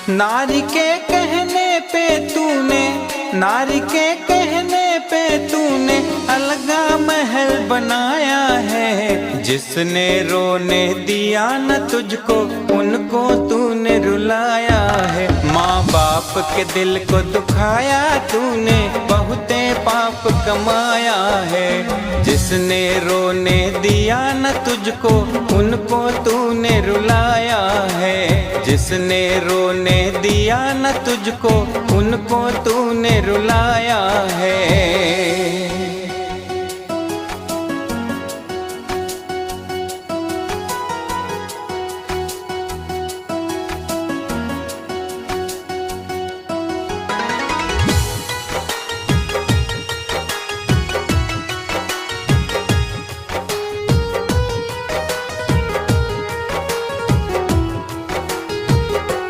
नारी के कहने पे तूने, नारी के कहने पे तूने अलगा महल बनाया है। जिसने रोने दिया न तुझको उनको तूने रुलाया है। माँ बाप के दिल को दुखाया तूने, बहुते पाप कमाया है। जिसने रोने दिया न तुझको उनको तूने रुलाया है। जिसने रोने दिया न तुझको उनको तूने रुलाया है।